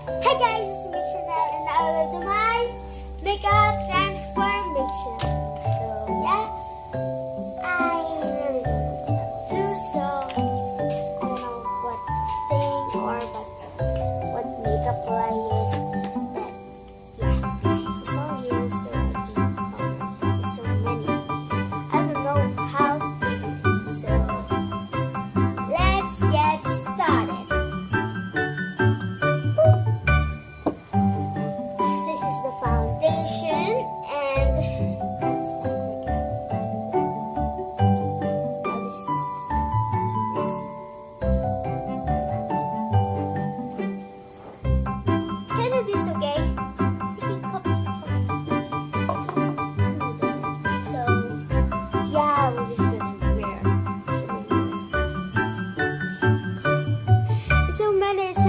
Hi guys, it's me Chanel and I will do my makeup transformation. So yeah, I really don't know what to do, so I don't know what thing or what makeup will I use. But yeah, it's all here, so it's so many. I don't know how to do it, so let's get started. Foundation and kind of this, okay? So yeah, we're just gonna wear. It's so many. It's a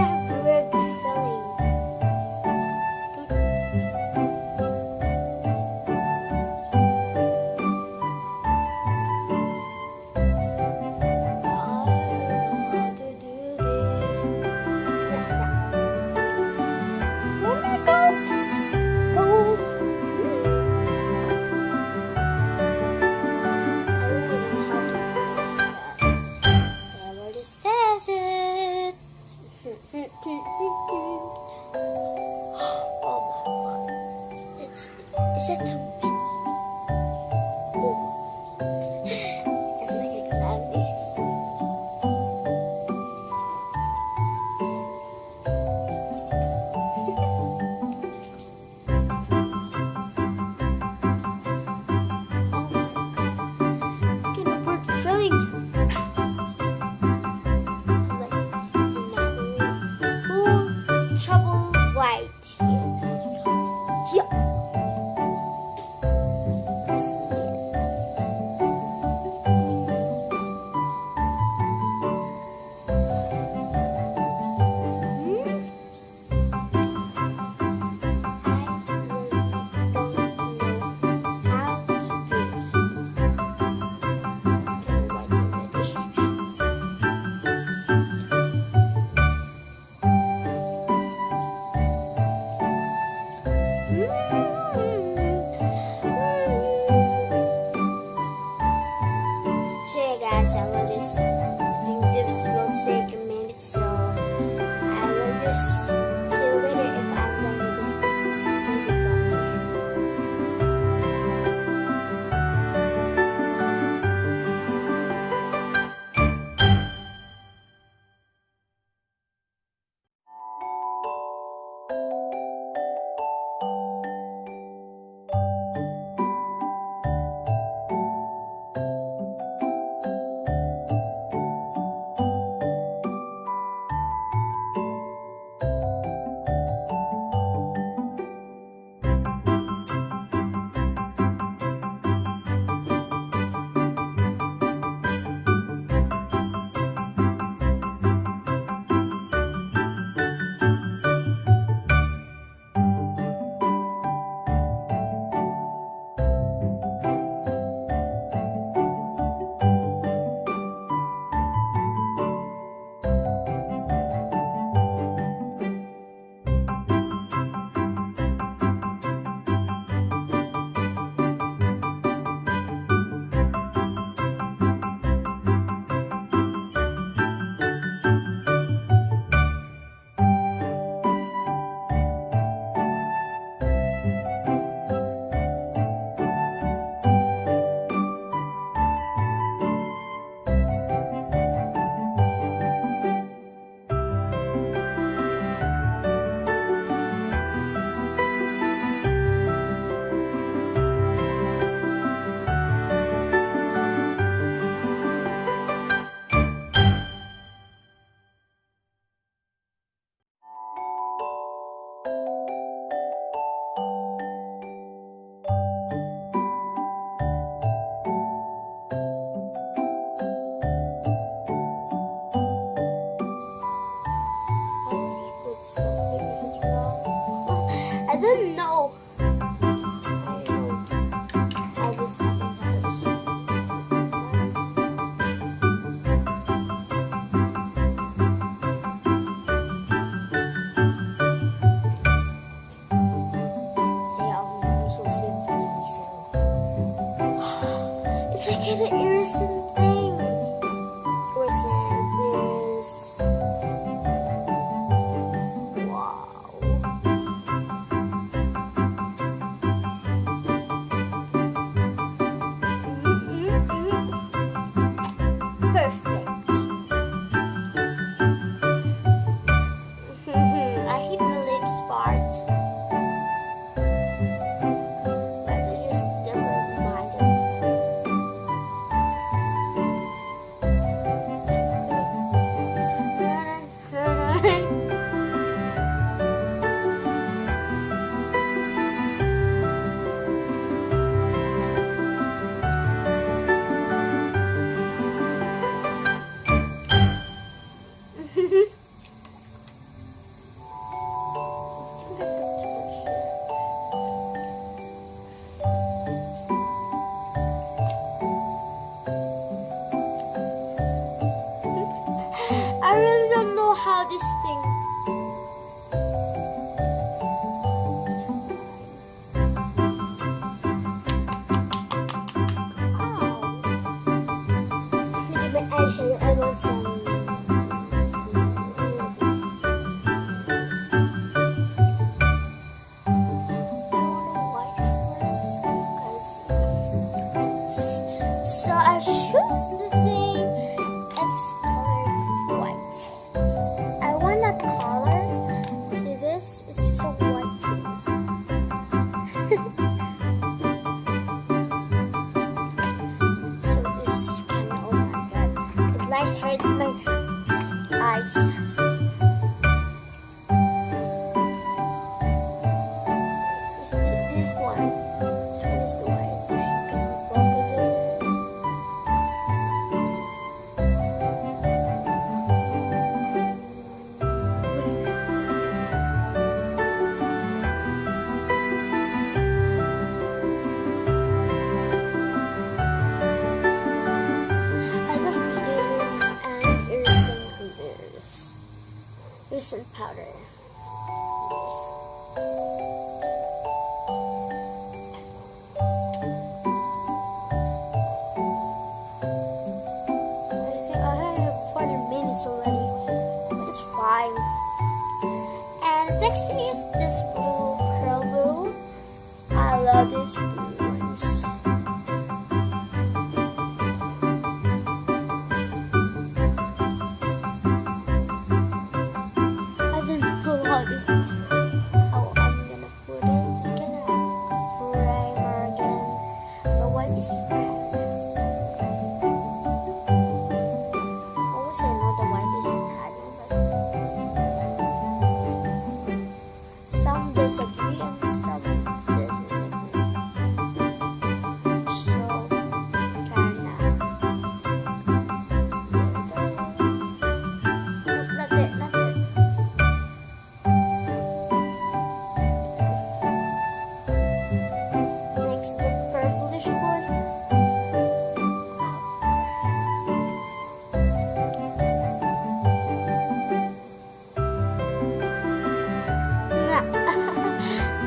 weird feeling. Is it too many? Oh. It's like a candy. Oh my god. It's kind of weird feeling. Like, cool, trouble white here. Yeah. Guys, I will just think this will take a minute, so I will just see you later if I'm done with this music from here. I don't know. I just haven't touched. Here's some powder. I have 40 minutes already. But it's fine. And next thing is this blue, pearl blue. I love this blue ones. I don't know how this, how I'm gonna put it. Just gonna primer again. The white is red. Always I know the white is red, but some disagree and some disagree. So kinda. Not it, not it. Next, the purplish one.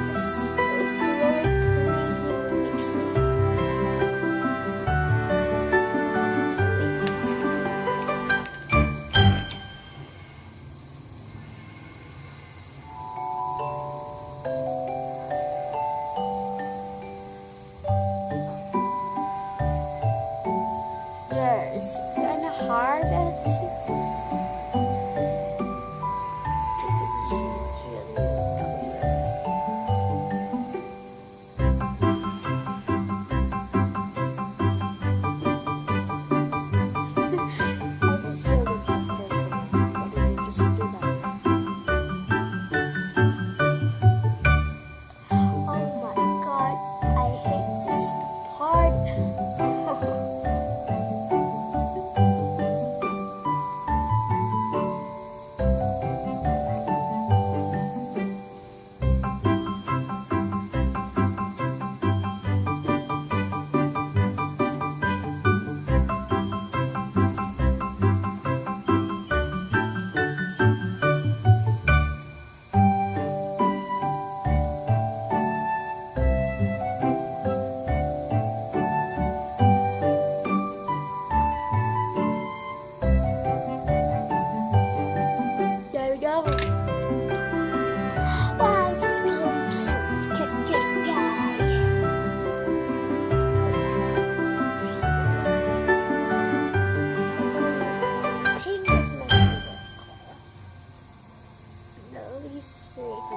It's really crazy mixing. Yeah, it's kinda hard actually. You can see it's really clear. I can show the picture, but you just do that. Oh my god, I hate this part. There we go. Wow, this is so cute. Cute, cute guy. Pink is my favorite color. No, he's a snake.